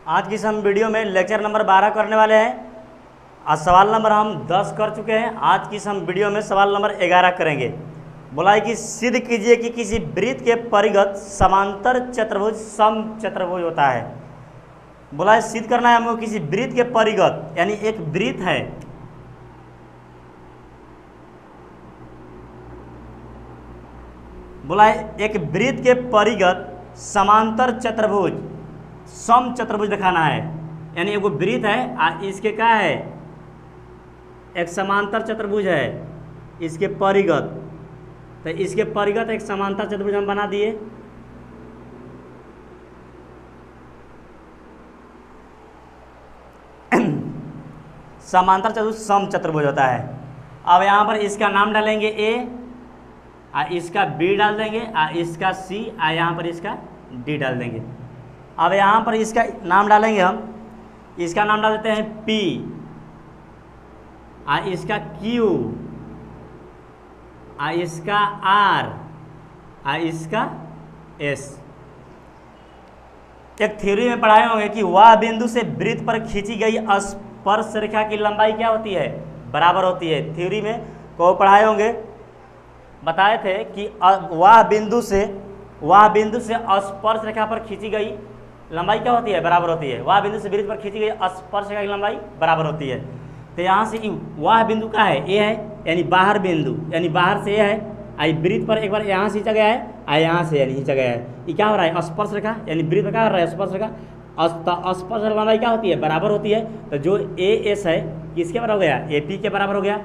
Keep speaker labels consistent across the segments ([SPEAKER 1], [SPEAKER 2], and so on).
[SPEAKER 1] आज की इस हम वीडियो में लेक्चर नंबर 12 करने वाले हैं। आज सवाल नंबर हम 10 कर चुके हैं। आज की इस हम वीडियो में सवाल नंबर 11 करेंगे। बोला है कि सिद्ध कीजिए कि किसी वृत्त के परिगत समांतर चतुर्भुज समचतुर्भुज होता है। बोला है सिद्ध करना है हमको किसी वृत्त के परिगत, यानी एक वृत्त है, बोला है एक वृत्त के परिगत समांतर चतुर्भुज समचतुर्भुज दिखाना है। यानी एगो वृत्त है, इसके क्या है, एक समांतर चतुर्भुज है, इसके परिगत, तो इसके परिगत एक समांतर चतुर्भुज हम बना दिए। समांतर चतुर्भुज समचतुर्भुज होता है। अब यहाँ पर इसका नाम डालेंगे ए, इसका बी डाल देंगे, इसका सी, यहाँ पर इसका डी डाल देंगे। अब यहाँ पर इसका नाम डालेंगे हम, इसका नाम डाल देते हैं पी, इसका क्यू, इसका आर, इसका एस। एक थ्योरी में पढ़ाए होंगे कि वह बिंदु से वृत्त पर खींची गई स्पर्श रेखा की लंबाई क्या होती है, बराबर होती है। थ्योरी में को पढ़ाए होंगे, बताए थे कि वह बिंदु से स्पर्श रेखा पर खींची गई लंबाई क्या होती है, बराबर होती है। वह बिंदु से वृत्त पर खींची गई स्पर्श रेखा की लंबाई बराबर होती है। तो यहाँ से वह बिंदु का है, ए है, यानी बाहर बिंदु, यानी बाहर से ए है, वृत्त पर एक बार यहाँ से खींचा गया है, यहाँ से यानी खींचा गया है। ये क्या हो रहा है, स्पर्श रेखा, यानी वृत्त पर क्या हो रहा है, स्पर्श रेखा। स्पर्श रेखा लंबाई क्या होती है, बराबर होती है। तो जो ए एस है किसके बराबर हो गया, ए पी के बराबर हो गया।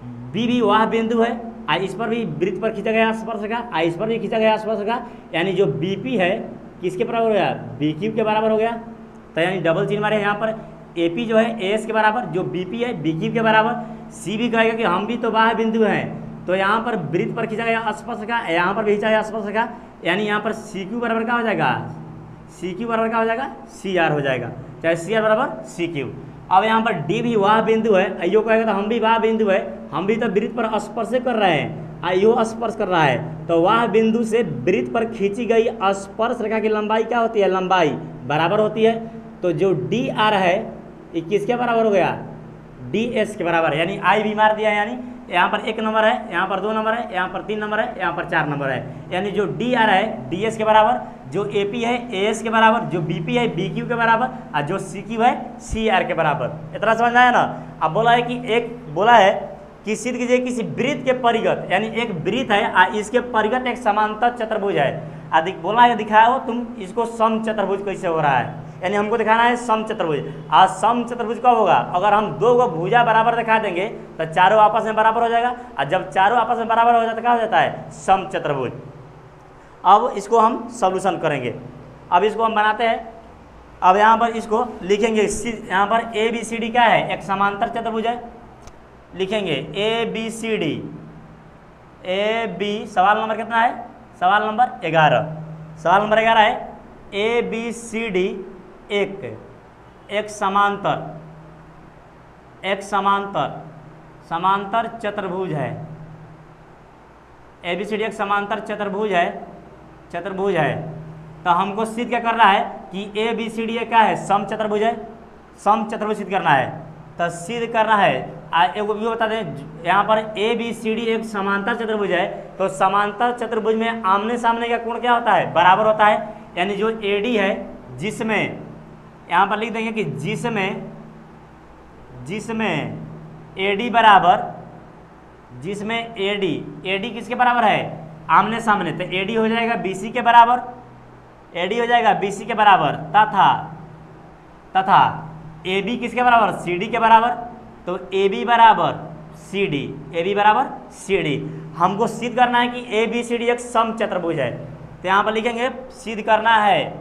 [SPEAKER 1] बी भी वह बिंदु है, इस पर भी वृत्त पर खींचा गया स्पर्श रेखा, इस पर भी खींचा गया स्पर्श रेखा, यानी जो बी पी है किसके बराबर हो गया, बी क्यू के बराबर हो गया। तो यानी डबल चिन्ह मारे यहाँ पर, ए पी जो है ए एस के बराबर, जो बी पी है बी क्यू के बराबर। सी भी कहेगा कि हम भी तो बाह्य बिंदु हैं, तो यहाँ पर वृत्त पर खींचा गया स्पर्श रेखा, यहाँ पर भी खींचा गया स्पर्श रेखा, यानी यहाँ पर सी क्यू बराबर क्या हो जाएगा, सी क्यू बराबर क्या हो जाएगा, सी आर हो जाएगा, चाहे सी आर बराबर सी क्यू। अब यहाँ पर डी भी वह बिंदु है, यो कहेगा तो हम भी वह बिंदु है, हम भी तो वृत्त पर स्पर्श कर रहे हैं, यो स्पर्श कर रहा है। तो वह बिंदु से वृत्त पर खींची गई स्पर्श रेखा की लंबाई क्या होती है, लंबाई बराबर होती है। तो जो डी आर है ये किसके बराबर हो गया, डी एस के बराबर, यानी आई भी मार दिया, यानी यहाँ पर 1 नंबर है, यहाँ पर 2 नंबर है, यहाँ पर 3 नंबर है, यहाँ पर 4 नंबर है। यानी जो डी आर है डी एस के बराबर, जो ए पी है ए एस के बराबर, जो बी पी है बी क्यू के बराबर, और जो सी क्यू है सी आर के बराबर। इतना समझ आया ना। अब बोला है कि बोला है कि सिद्ध कीजिए किसी वृत्त के परिगत, यानी एक वृत्त है, इसके परिगत एक समांतर चतुर्भुज है। अधिक बोला है दिखाया हो तुम इसको समचतुर्भुज कैसे हो रहा है, यानी हमको दिखाना है समचतुर्भुज। आज समचतुर्भुज कब होगा, अगर हम 2 को भुजा बराबर दिखा देंगे तो चारों आपस में बराबर हो जाएगा, और जब चारों आपस में बराबर हो जाता है तो क्या हो जाता है, समचतुर्भुज। अब इसको हम सॉल्यूशन करेंगे। अब इसको हम बनाते हैं। अब यहाँ पर इसको लिखेंगे, यहाँ पर ए बी सी डी क्या है, एक समांतर चतुर्भुज है, लिखेंगे A B C D, A B, सवाल नंबर कितना है, सवाल नंबर 11, सवाल नंबर 11 है ए बी सी डी एक समांतर चतुर्भुज है। ए बी सी डी एक समांतर चतुर्भुज है। तो हमको सिद्ध क्या करना है कि ए बी सी डी क्या है, समचतुर्भुज है, समचतुर्भुज सिद्ध करना है। तो सिद्ध करना है, एगो भी बता दें, यहाँ पर ए बी सी डी एक समांतर चतुर्भुज है, तो समांतर चतुर्भुज में आमने सामने का कोण क्या होता है, बराबर होता है। यानी जो ए डी है, जिसमें यहाँ पर लिख देंगे कि जिसमें ए डी बराबर, जिसमें ए डी किसके बराबर है, आमने सामने, तो ए डी हो जाएगा बी सी के बराबर, ए डी हो जाएगा बी सी के बराबर, तथा ए बी किसके बराबर, सी डी के बराबर। तो ए बी बराबर सी डी, ए बी बराबर सी डी। हमको सिद्ध करना है कि ए बी सी डी एक समचतुर्भुज है। तो यहाँ पर लिखेंगे सिद्ध करना है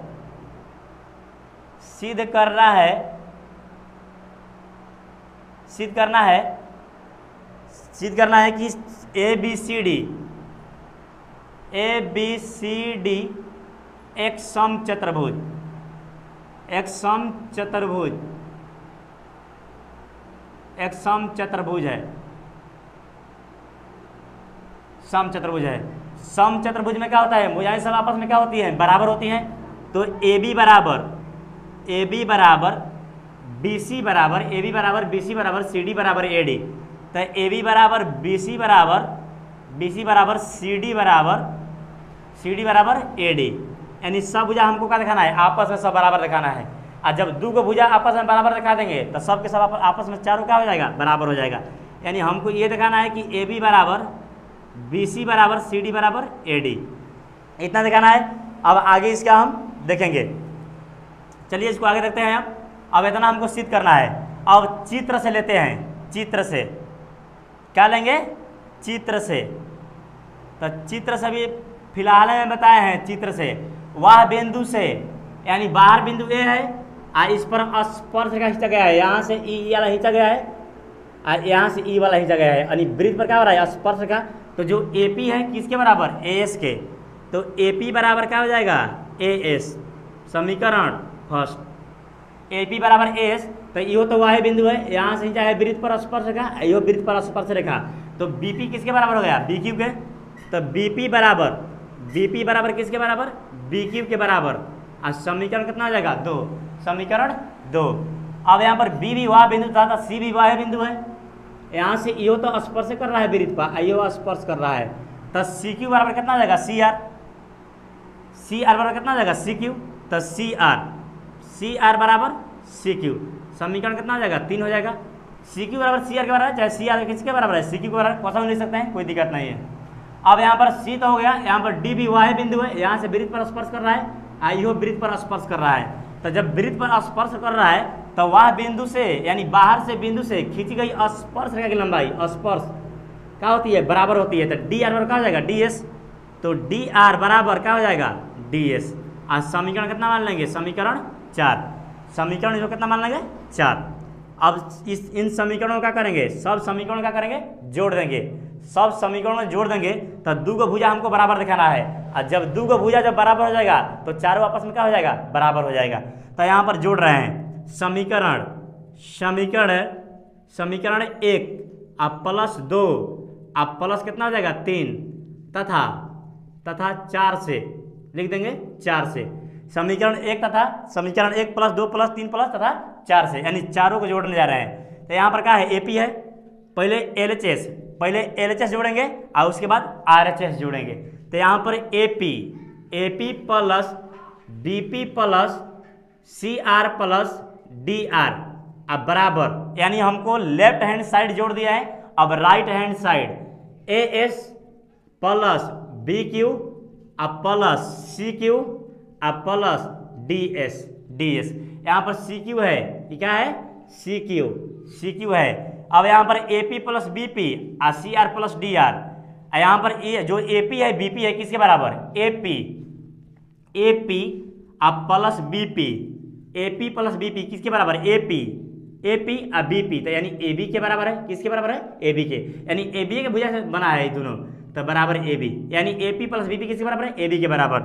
[SPEAKER 1] कि ए बी सी डी एक समचतुर्भुज है, समचतुर्भुज है। समचतुर्भुज में क्या होता है, भुजाएं सब आपस में क्या होती हैं, बराबर होती हैं। तो ए बी बराबर ए बी बराबर बी सी बराबर ए बी बराबर बी सी बराबर सी डी बराबर ए डी। तो ए बी बराबर बी सी बराबर सी डी बराबर ए डी, यानी सब भुजा हमको क्या दिखाना है, आपस में सब बराबर दिखाना है। और जब दो को भुजा आपस में बराबर दिखा देंगे तो सब के सब आपस में चारों क्या हो जाएगा, बराबर हो जाएगा। यानी हमको ये दिखाना है कि ए बी बराबर बी सी बराबर सी डी बराबर ए डी, इतना दिखाना है। अब आगे इसका हम देखेंगे, चलिए इसको आगे देखते हैं। अब इतना हमको सिद्ध करना है। अब चित्र से लेते हैं, चित्र से क्या लेंगे, चित्र से। तो चित्र से भी फिलहाल में बताए हैं, चित्र से वह बिंदु से, यानी बाहर बिंदु ए है और इस पर स्पर्श का खींचा गया है, यहाँ से ई वाला खींचा गया है और यहाँ से ई वाला खींचा गया है, यानी वृत्त पर क्या हो रहा है, स्पर्श का। तो जो ए पी है किसके बराबर, ए एस के। तो ए पी बराबर क्या हो जाएगा, ए एस। समीकरण फर्स्ट, ए पी बराबर ए एस। तो यो तो वह बिंदु है, यहाँ से खींचा है वृत्त पर स्पर्श रेखा, यो वृत्त पर स्पर्श रेखा। तो बी पी किसके बराबर हो गया, बी क्यू के। तो बी पी बराबर किसके बराबर, बी क्यू के बराबर। और समीकरण कितना हो जाएगा, 2। समीकरण 2। अब यहाँ पर बी भी वह बिंदु था, सी भी वह बिंदु है, यहाँ से यो तो स्पर्श कर रहा है वृत्त पर, यो स्पर्श कर रहा है। तो सी क्यू बराबर कितना हो जाएगा, सी आर। सी आर बराबर कितना हो जाएगा, सी क्यू। तो सी आर बराबर सी क्यू। समीकरण कितना हो जाएगा, 3 हो जाएगा। सी क्यू बराबर सी आर के बराबर है, चाहे सी आर किसके बराबर है, सी क्यू के बराबर, क्वेश्चन लिख सकते हैं, कोई दिक्कत नहीं है। अब यहाँ पर सी तो हो गया, यहाँ पर डी भी वह बिंदु है, यहाँ से वृत्त पर स्पर्श कर रहा है, यो वृत्त पर स्पर्श कर रहा है। तो जब वृत्त पर स्पर्श कर रहा है तो वह बिंदु से, यानी बाहर से बिंदु से खींची गई स्पर्श रेखा की लंबाई, स्पर्श क्या होती है, बराबर होती है। तो डी आर बराबर क्या हो जाएगा, डी एस। तो डी आर बराबर क्या हो जाएगा, डी एस। आज समीकरण कितना मान लेंगे, समीकरण 4। समीकरण जो कितना मान लेंगे, 4। अब इन समीकरणों का करेंगे, सब समीकरणों का करेंगे, जोड़ देंगे। सब समीकरणों जोड़ देंगे तो दो को भुजा हमको बराबर दिखाना है। और जब दो को भुजा जब बराबर हो जाएगा तो चारों आपस में क्या हो जाएगा, बराबर हो जाएगा। तो यहाँ पर जोड़ रहे हैं समीकरण 1 अब प्लस 2 अब प्लस कितना हो जाएगा, 3 तथा 4 से लिख देंगे, 4 से। समीकरण 1 तथा समीकरण 1 प्लस 2 प्लस 3 प्लस तथा 4 से, यानी चारों को जोड़ने जा रहे हैं। तो यहाँ पर क्या है, एपी है, पहले एलएचएस जोड़ेंगे और उसके बाद आरएचएस जोड़ेंगे। तो यहाँ पर AP plus BP plus CR plus DR अब बराबर, यानी हमको लेफ्ट हैंड साइड जोड़ दिया है। अब right hand side as plus BQ अब प्लस सीक्यू अब प्लस डीएस। यहाँ पर सीक्यू है, ये क्या है, सीक्यू है। अब यहाँ पर एपी प्लस बीपी और सीआर प्लस डीआर। यहाँ पर जो एपी है बीपी है किसके बराबर, एपी अब plus BP, AP plus BP किसके बराबर, एपी और बीपी। तो यानी एबी के बराबर है, किसके बराबर है, एबी के। यानी एबी के भुजा से बना है ये दोनों, तो बराबर एबी, यानी एपी प्लस बीपी किसके बराबर है, एबी के बराबर।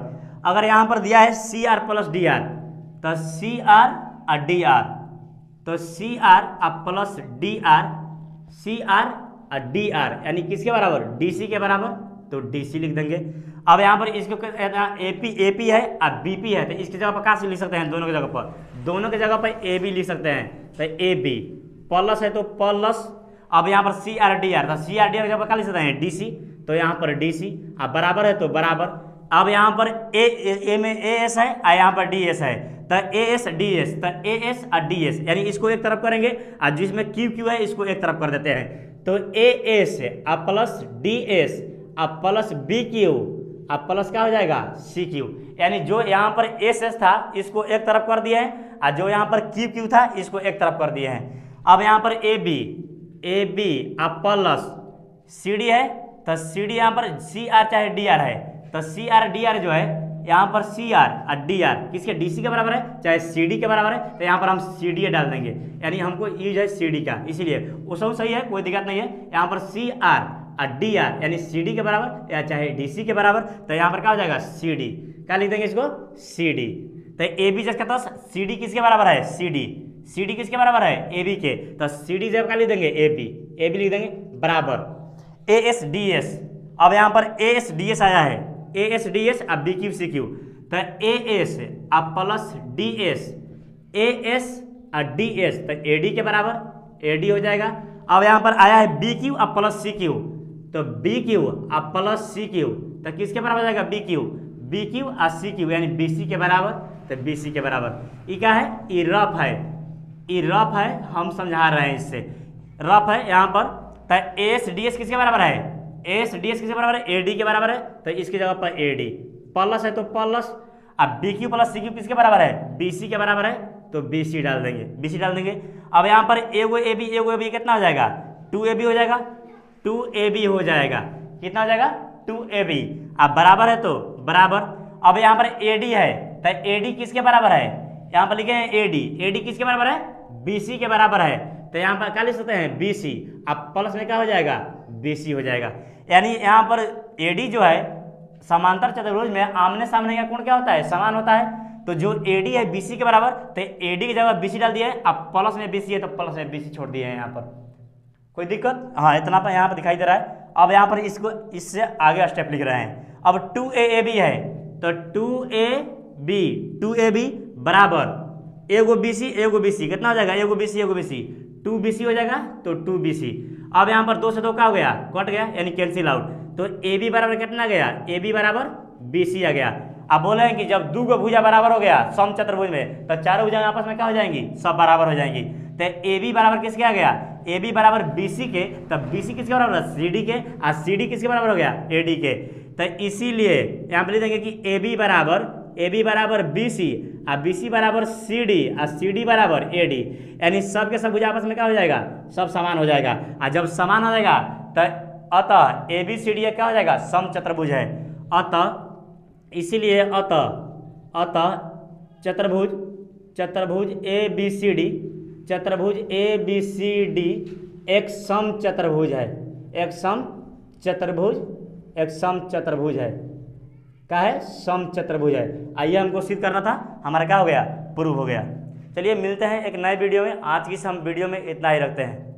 [SPEAKER 1] अगर यहाँ पर दिया है सीआर प्लस डीआर, तो सीआर और डीआर, तो सीआर अब प्लस डीआर, सीआर और डीआर यानी किसके बराबर, डीसी के बराबर, तो डीसी लिख देंगे। अब यहाँ पर इसको एपी है और बीपी है, तो इसकी जगह पर कहाँ से लिख सकते हैं, दोनों की जगह पर ए बी लिख सकते हैं। तो ए बी प्लस है तो प्लस, अब यहाँ पर सी आर डी आर, तो सी आर डी आर की जगह पर क्या लिख सकते हैं, डीसी, तो यहाँ पर डीसी। अब बराबर है तो बराबर। अब यहाँ पर ए में ए एस है और यहाँ पर डी एस है, तो ए एस डी एस, तो ए एस और डी एस, यानी इसको एक तरफ करेंगे और जिसमें क्यू क्यू है इसको एक तरफ कर देते हैं। तो ए एस अब प्लस डी एस अब प्लस बी क्यू अब प्लस क्या हो जाएगा, सी क्यू, यानी जो यहाँ पर एस एस था इसको एक तरफ कर दिया है और जो यहाँ पर क्यू क्यू था इसको एक तरफ कर दिए हैं। अब यहाँ पर ए बी अब प्लस सी डी है, तो सी डी यहाँ पर सी आर चाहे डी आर है, तो सी आर डी आर जो है यहाँ पर सी आर और डी आर किसके, डी सी के बराबर है चाहे सी डी के बराबर है, तो यहाँ पर हम सी डी डाल देंगे, यानी हमको यूज है सी डी का, इसीलिए वो सब सही है, कोई दिक्कत नहीं है। यहाँ पर सी आर और डी आर यानी सी डी के बराबर या चाहे डी सी के बराबर, तो यहाँ पर क्या हो जाएगा, सी डी, क्या लिख देंगे इसको, सी डी। तो ए बी जैसे कहता है सी डी किसके बराबर है, सी डी किसके बराबर है, ए बी के, तो सी डी जब क्या लिख देंगे, ए बी लिख देंगे बराबर ए एस डी एस। अब यहाँ पर ए एस डी एस आया है, ए एस डी एस अब बी क्यू सी क्यू, तो ए एस अब plus D S, A S और डी एस, तो ए डी के बराबर ए डी हो जाएगा। अब यहाँ पर आया है बी क्यू और प्लस सी क्यू, तो बी क्यू और प्लस सी क्यू, तो किसके बराबर हो जाएगा, बी क्यू और सी क्यू, यानी बी सी के बराबर, तो बी सी के बराबर। ये क्या है, ये रफ है, ये रफ है, हम समझा रहे हैं इससे, रफ है यहाँ पर। तो एस डी एस किसके बराबर है, एस डी एस किसके बराबर है, ए डी के बराबर है, तो इसकी जगह पर ए डी, प्लस है तो प्लस, अब B Q plus C Q किसके बराबर है, बी सी के बराबर है, तो बी सी डाल देंगे, बी सी डाल देंगे। अब यहाँ पर एगो ए बी कितना हो जाएगा, 2ab हो जाएगा, 2ab हो जाएगा, कितना हो जाएगा, 2ab। अब बराबर है तो बराबर। अब यहाँ पर AD है, तो AD किसके बराबर है, यहाँ पर लिखे हैं AD किसके बराबर है, BC के बराबर है, तो यहाँ पर क्या लिख सकते हैं, BC। अब प्लस में क्या हो जाएगा, BC हो जाएगा। यानी यहाँ पर AD जो है समांतर चतुर्भुज में आमने सामने का कोण क्या होता है, समान होता है। तो जो AD है BC के बराबर, तो AD की जगह BC डाल दिया है, अब प्लस में BC है तो प्लस में BC छोड़ दिए हैं यहाँ पर, कोई दिक्कत, हाँ इतना पर यहाँ पर दिखाई दे रहा है। अब यहाँ पर इसको इससे आगे स्टेप लिख रहे हैं। अब 2AAB है, तो 2AB बराबर एगो BC कितना हो जाएगा, एगो BC 2BC हो जाएगा, तो 2BC। अब यहाँ पर 2 से 2 क्या हो गया, कट गया, यानी कैंसिल आउट, तो AB बराबर कितना गया, AB बराबर BC आ गया। अब बोले हैं कि जब दो गो भुजा बराबर हो गया समचतुर्भुज में, तो चारों भुजा आपस में क्या हो जाएंगी, सब बराबर हो जाएंगी। तो AB बराबर किसके आ गया, AB बराबर BC के, तब BC किसके बराबर है, CD के, और CD किसके बराबर हो गया, AD के। तो इसीलिए यहाँ पर लिख देंगे कि AB बराबर BC और BC बराबर CD और CD बराबर AD, यानी सब के सब भुजा आपस में क्या हो जाएगा, सब समान हो जाएगा। और जब समान हो जाएगा तो अतः ABCD क्या हो जाएगा, समचतुर्भुज है। अतः इसीलिए अतः चतुर्भुज ABCD एक समचतुर्भुज है, एक समचतुर्भुज है, क्या है, समचतुर्भुज है। आइए हमको सिद्ध करना था, हमारा क्या हो गया, प्रूव हो गया। चलिए मिलते हैं एक नए वीडियो में, आज की इस हम वीडियो में इतना ही रखते हैं।